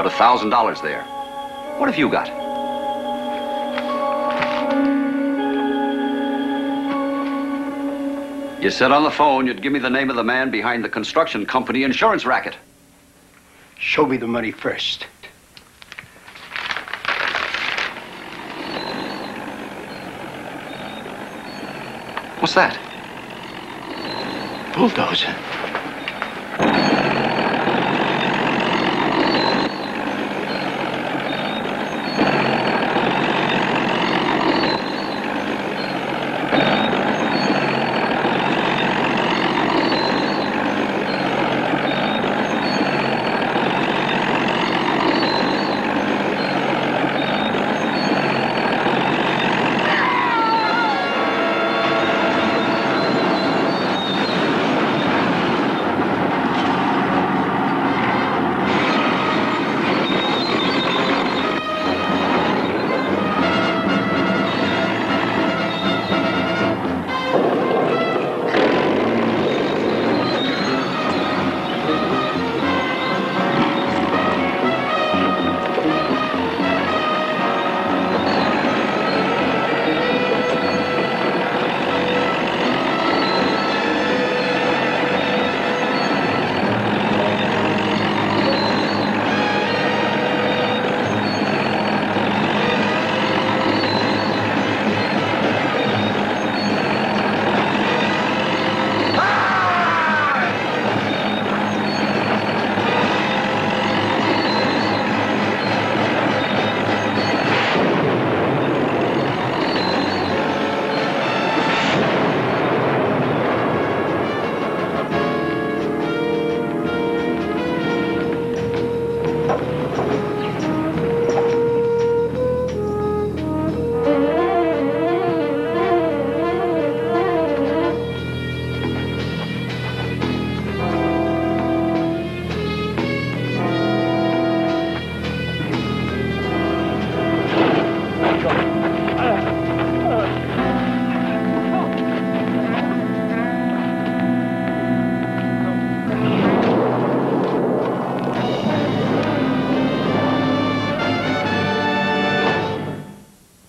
Got $1,000 there. What have you got? You said on the phone you'd give me the name of the man behind the construction company insurance racket. Show me the money first. What's that? Bulldozer.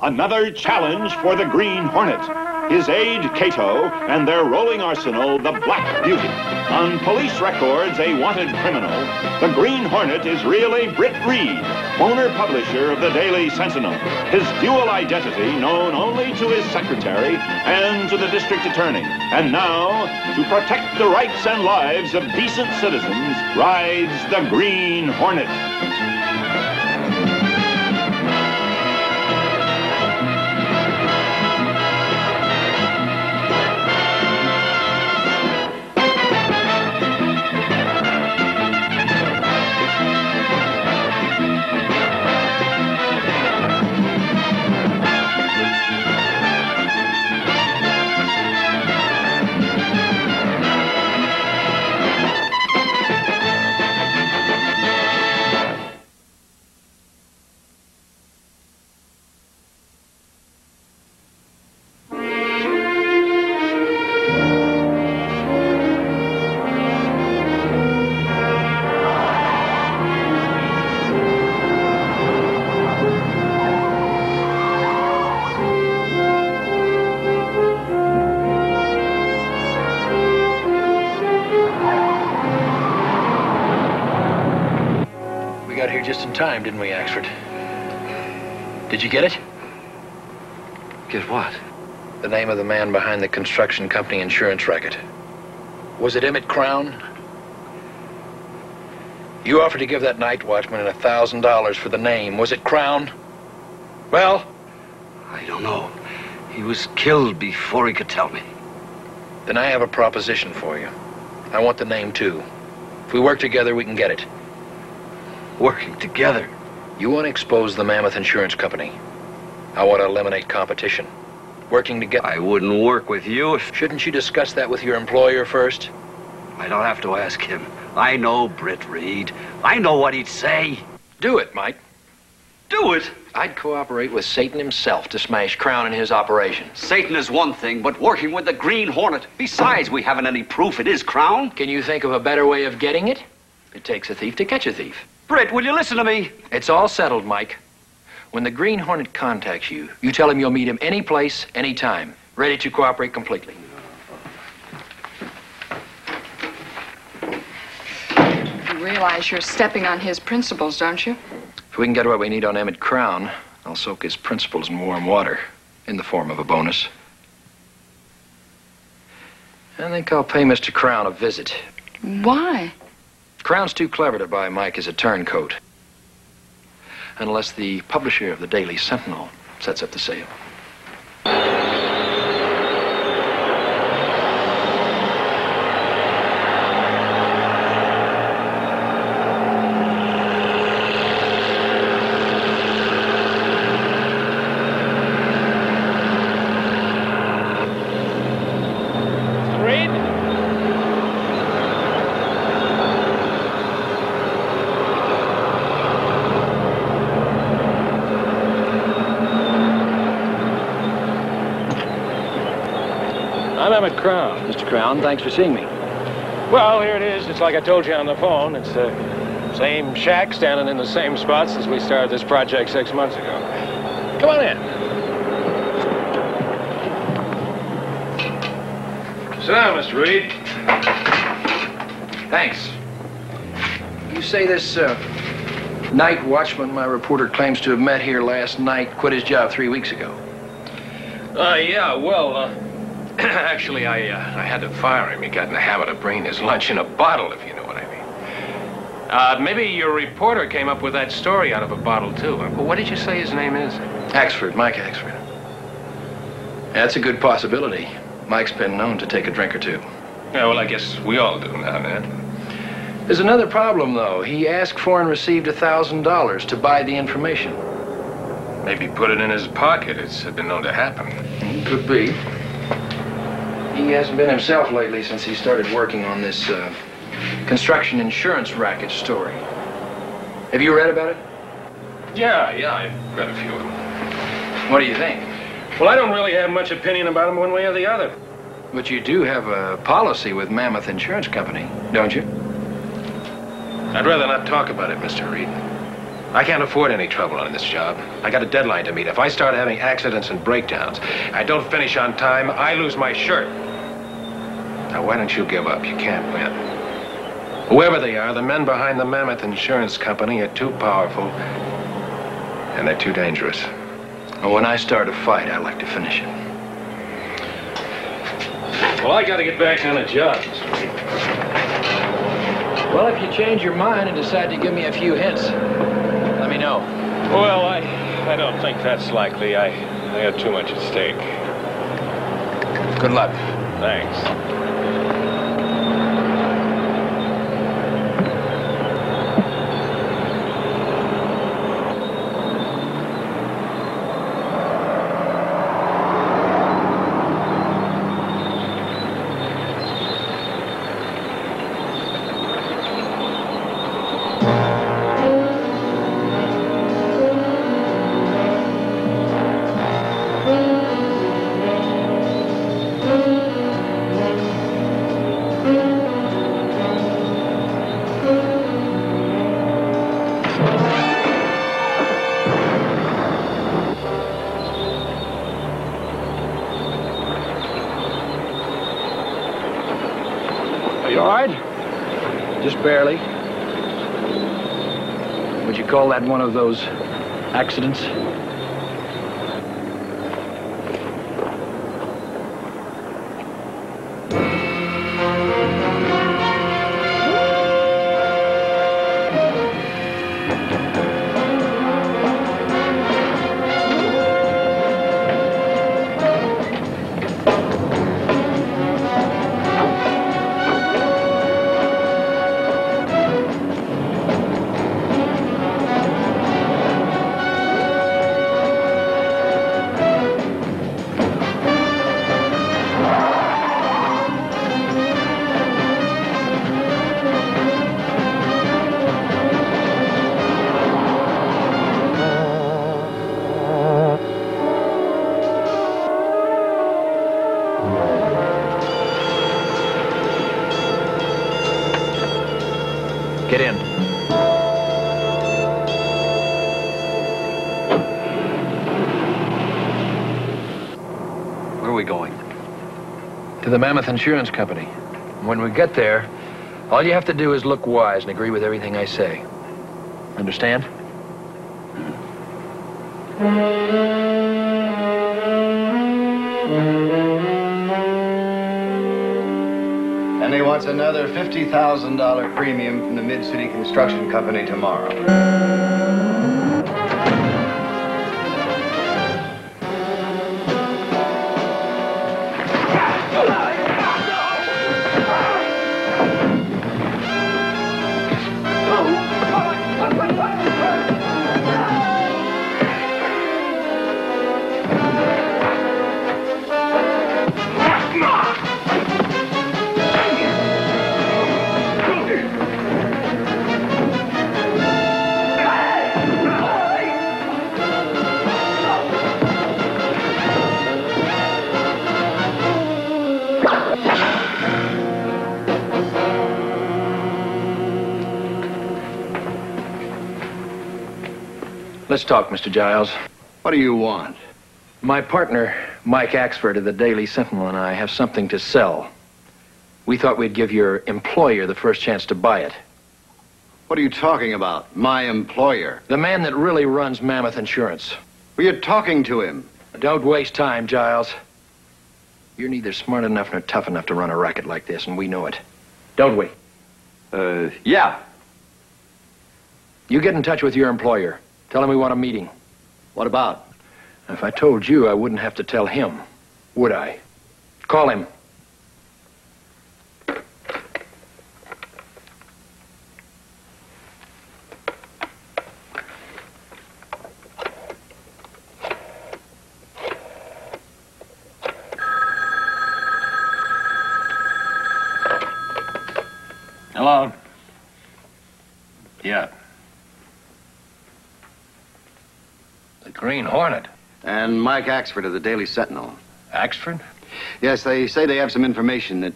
Another challenge for the Green Hornet. His aide, Kato, and their rolling arsenal, the Black Beauty. On police records, a wanted criminal. The Green Hornet is really Britt Reid, owner-publisher of the Daily Sentinel. His dual identity known only to his secretary and to the district attorney. And now, to protect the rights and lives of decent citizens, rides the Green Hornet. Got here just in time, didn't we, Axford? Did you get it? Get what? The name of the man behind the construction company insurance racket. Was it Emmett Crown? You offered to give that night watchman $1,000 for the name. Was it Crown? Well? I don't know. He was killed before he could tell me. Then I have a proposition for you. I want the name, too. If we work together, we can get it. Working together? You want to expose the Mammoth Insurance Company. I want to eliminate competition. Working together. I wouldn't work with you if... Shouldn't you discuss that with your employer first? I don't have to ask him. I know Britt Reid. I know what he'd say. Do it, Mike. Do it? I'd cooperate with Satan himself to smash Crown and his operation. Satan is one thing, but working with the Green Hornet. Besides, we haven't any proof it is Crown. Can you think of a better way of getting it? It takes a thief to catch a thief. Britt, will you listen to me? It's all settled, Mike. When the Green Hornet contacts you, you tell him you'll meet him any place, any time. Ready to cooperate completely. You realize you're stepping on his principles, don't you? If we can get what we need on Emmett Crown, I'll soak his principles in warm water, in the form of a bonus. I think I'll pay Mr. Crown a visit. Why? Crown's too clever to buy Mike as a turncoat. Unless the publisher of the Daily Sentinel sets up the sale. I'm Emmett Crown. Mr. Crown, thanks for seeing me. Well, here it is. It's like I told you on the phone. It's the same shack standing in the same spot since we started this project 6 months ago. Come on in. Sit down, Mr. Reid. Thanks. You say this, night watchman my reporter claims to have met here last night quit his job 3 weeks ago? Yeah, well, actually, I had to fire him. He got in the habit of bringing his lunch in a bottle, if you know what I mean. Maybe your reporter came up with that story out of a bottle, too. Well, what did you say his name is? Axford, Mike Axford. That's a good possibility. Mike's been known to take a drink or two. Yeah, well, I guess we all do now and then. There's another problem, though. He asked for and received $1,000 to buy the information. Maybe put it in his pocket. It's been known to happen. Could be. He hasn't been himself lately since he started working on this construction insurance racket story. Have you read about it? Yeah, I've read a few of them. What do you think? Well, I don't really have much opinion about them one way or the other. But you do have a policy with Mammoth Insurance Company, don't you? I'd rather not talk about it, Mr. Reid. I can't afford any trouble on this job. I got a deadline to meet. If I start having accidents and breakdowns, I don't finish on time, I lose my shirt. Now, why don't you give up? You can't win. Whoever they are, the men behind the Mammoth Insurance Company are too powerful, and they're too dangerous. Well, when I start a fight, I like to finish it. Well, I gotta get back on the job, Mr. Reid. Well, if you change your mind and decide to give me a few hints, let me know. Well, I don't think that's likely. I have too much at stake. Good luck. Thanks. Just barely. Would you call that one of those accidents? Get in. we going? To the Mammoth Insurance Company. When we get there, all you have to do is look wise and agree with everything I say. Understand? And he wants another $50,000 premium from the Mid-City Construction Company tomorrow. Let's talk, Mr. Giles. What do you want? My partner, Mike Axford of the Daily Sentinel, and I have something to sell. We thought we'd give your employer the first chance to buy it. What are you talking about? My employer? The man that really runs Mammoth Insurance. Well, you're talking to him. Don't waste time, Giles. You're neither smart enough nor tough enough to run a racket like this, and we know it. Don't we? Yeah. You get in touch with your employer. Tell him we want a meeting. What about? If I told you, I wouldn't have to tell him, would I? Call him. Hello? Yeah. The Green Hornet. And Mike Axford of the Daily Sentinel. Axford? Yes, they say they have some information that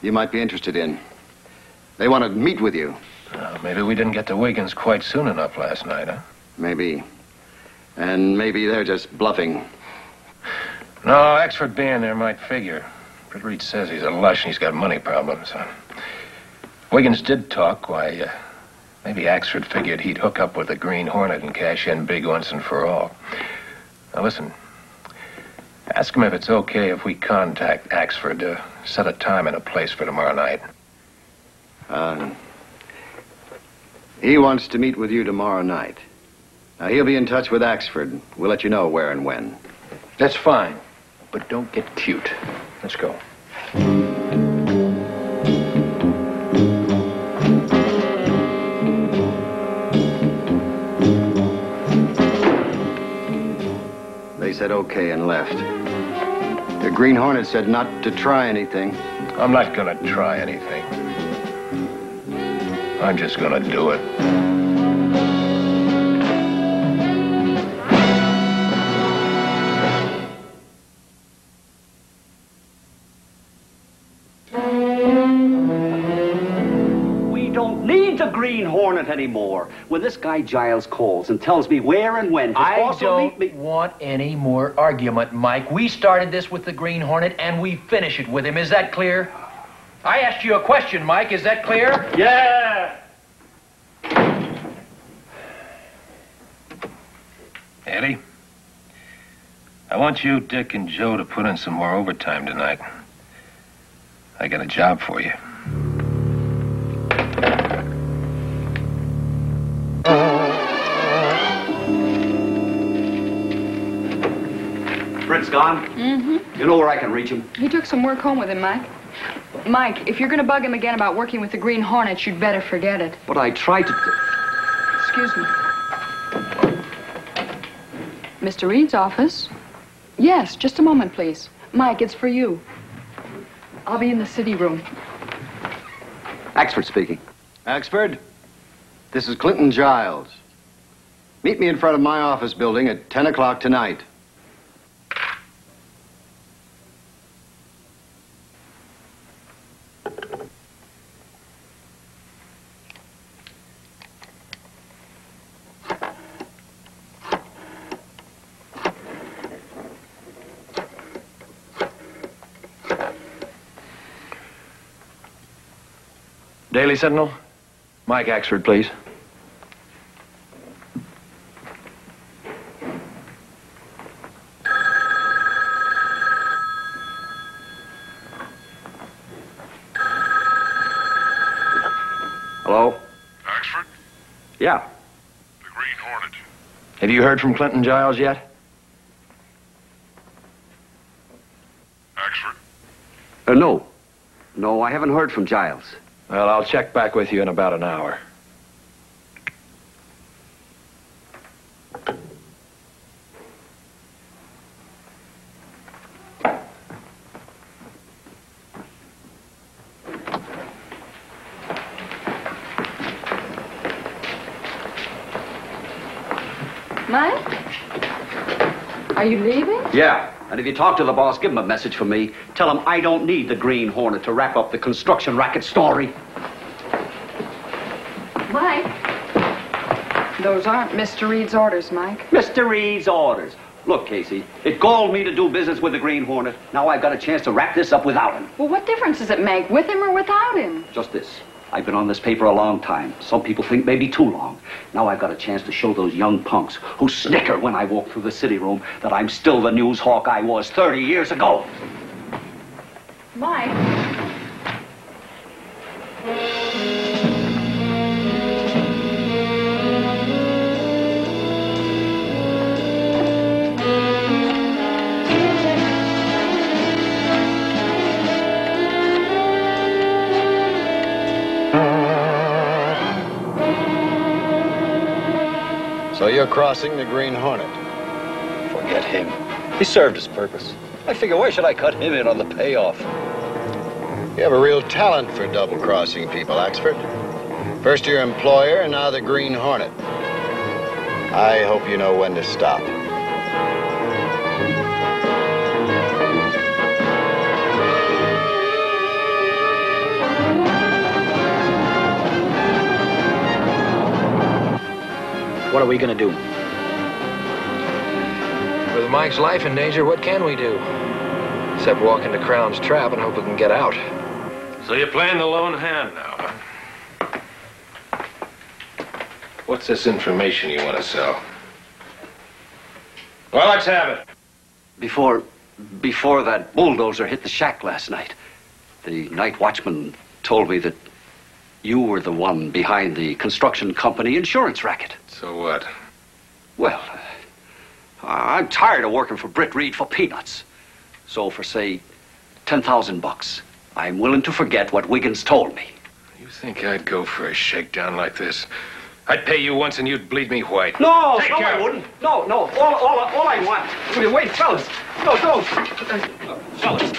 you might be interested in. They want to meet with you. Maybe we didn't get to Wiggins quite soon enough last night, huh? Maybe. And maybe they're just bluffing. No, Axford being there might figure. Britt Reid says he's a lush and he's got money problems. Wiggins did talk. Why, maybe Axford figured he'd hook up with the Green Hornet and cash in big once and for all. Now, listen. Ask him if it's okay if we contact Axford to set a time and a place for tomorrow night. He wants to meet with you tomorrow night. Now, he'll be in touch with Axford. We'll let you know where and when. That's fine, but don't get cute. Let's go. They said okay and left. The Green Hornet said not to try anything. I'm not gonna try anything. I'm just gonna do it. We don't need the Green Hornet anymore. When this guy Giles calls and tells me where and when, I don't want any more argument, Mike. We started this with the Green Hornet, and we finish it with him. Is that clear? I asked you a question, Mike. Is that clear? Yeah! Eddie, I want you, Dick, and Joe to put in some more overtime tonight. I got a job for you. Britt's gone? Mm-hmm. You know where I can reach him? He took some work home with him, Mike. Mike, if you're going to bug him again about working with the Green Hornets, you'd better forget it. What I tried to do... Excuse me. Mr. Reed's office? Yes, just a moment, please. Mike, it's for you. I'll be in the city room. Axford speaking. Axford, this is Clinton Giles. Meet me in front of my office building at 10 o'clock tonight. Daily Sentinel? Mike Axford, please. Hello? Axford? Yeah. The Green Hornet. Have you heard from Clinton Giles yet? Axford? No. No, I haven't heard from Giles. Well, I'll check back with you in about an hour. Mike? Are you leaving? Yeah. And if you talk to the boss, give him a message from me. Tell him I don't need the Green Hornet to wrap up the construction racket story. Mike? Those aren't Mr. Reid's orders, Mike. Mr. Reid's orders. Look, Casey, it galled me to do business with the Green Hornet. Now I've got a chance to wrap this up without him. Well, what difference does it make, with him or without him? Just this. I've been on this paper a long time. Some people think maybe too long. Now I've got a chance to show those young punks who snicker when I walk through the city room that I'm still the news hawk I was 30 years ago. Mike? So you're crossing the Green Hornet. Forget him. He served his purpose. I figure, why should I cut him in on the payoff? You have a real talent for double-crossing people, Axford. First your employer, and now the Green Hornet. I hope you know when to stop. What are we gonna do? With Mike's life in danger, what can we do? Except walk into Crown's trap and hope we can get out. So you're playing the lone hand now, huh? What's this information you want to sell? Well, let's have it. Before that bulldozer hit the shack last night, the night watchman told me that you were the one behind the construction company insurance racket. So what? Well, I'm tired of working for Britt Reid for peanuts. So for, say, $10,000, I'm willing to forget what Wiggins told me. You think I'd go for a shakedown like this? I'd pay you once and you'd bleed me white. No, Take no, care. I wouldn't. No. All I want. Wait, fellas. No, don't. Fellas,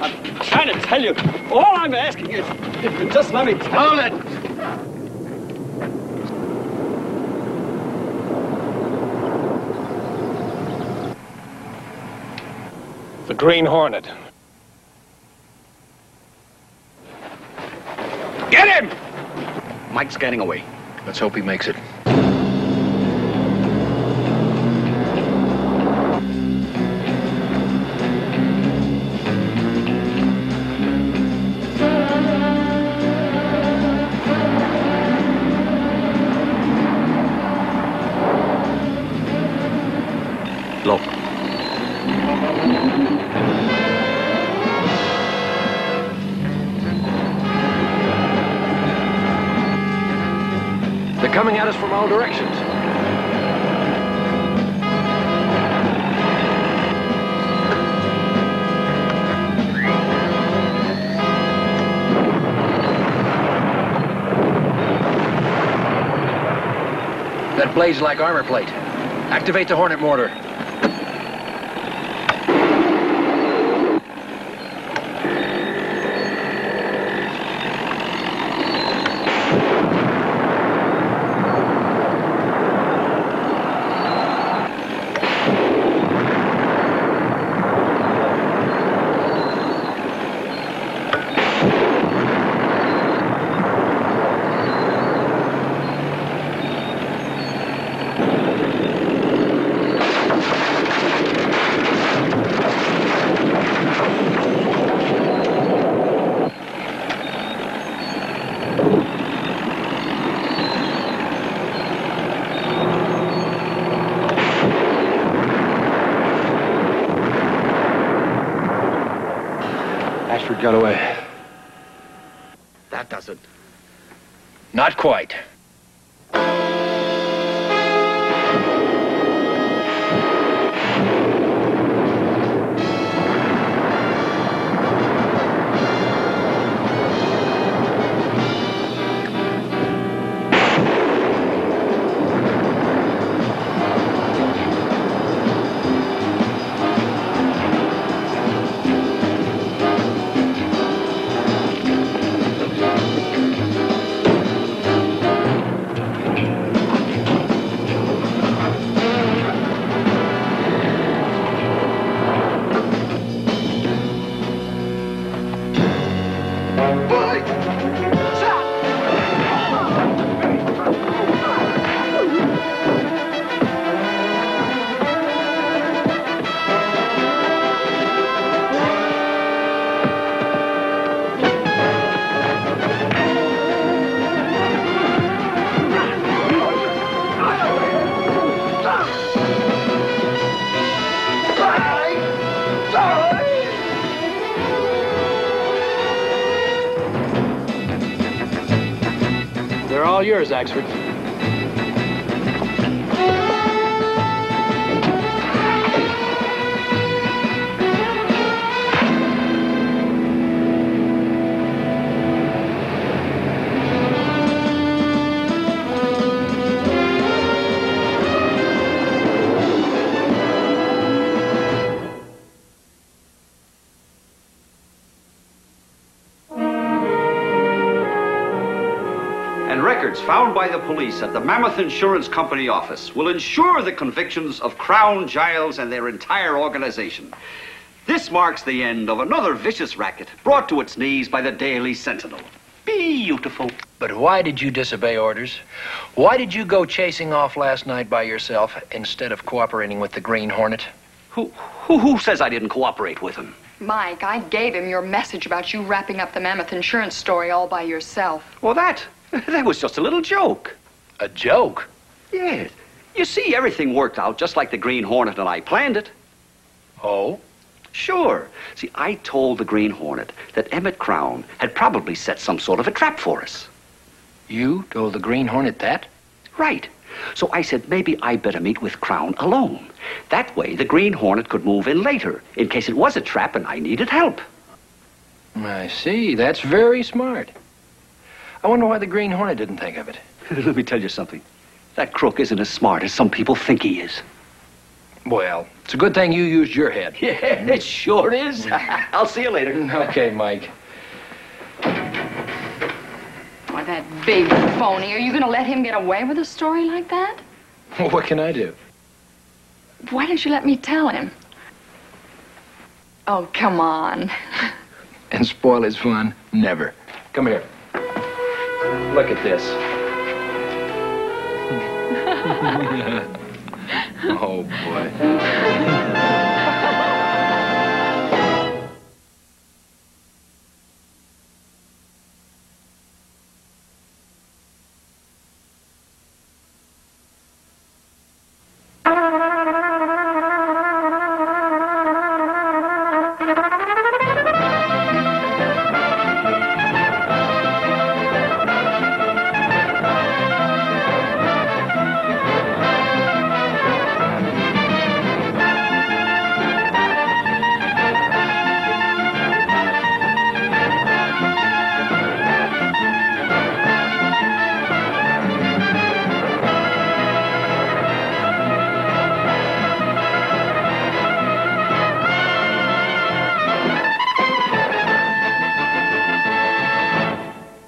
I'm trying to tell you. All I'm asking is, if you just let me tell it. The Green Hornet. Get him! Mike's getting away. Let's hope he makes it. Look. They're coming at us from all directions. That blades like armor plate. Activate the Hornet mortar. Got away. That doesn't. Not quite. They're all yours, Axford. Records found by the police at the Mammoth Insurance Company office will ensure the convictions of Crown, Giles, and their entire organization. This marks the end of another vicious racket brought to its knees by the Daily Sentinel. Beautiful. But why did you disobey orders? Why did you go chasing off last night by yourself instead of cooperating with the Green Hornet? Who says I didn't cooperate with him? Mike, I gave him your message about you wrapping up the Mammoth Insurance story all by yourself. Well, that was just a little joke. A joke? Yes. You see, everything worked out just like the Green Hornet and I planned it. Oh? Sure. See, I told the Green Hornet that Emmett Crown had probably set some sort of a trap for us. You told the Green Hornet that? Right. So I said maybe I better meet with Crown alone. That way the Green Hornet could move in later, in case it was a trap and I needed help. I see. That's very smart. I wonder why the Green Hornet didn't think of it. Let me tell you something. That crook isn't as smart as some people think he is. Well, it's a good thing you used your head. Yeah, it sure is. I'll see you later. Okay, Mike. Why, that big phony. Are you going to let him get away with a story like that? Well, what can I do? Why didn't you let me tell him? Oh, come on. And spoil his fun? Never. Come here. Look at this. Oh, boy.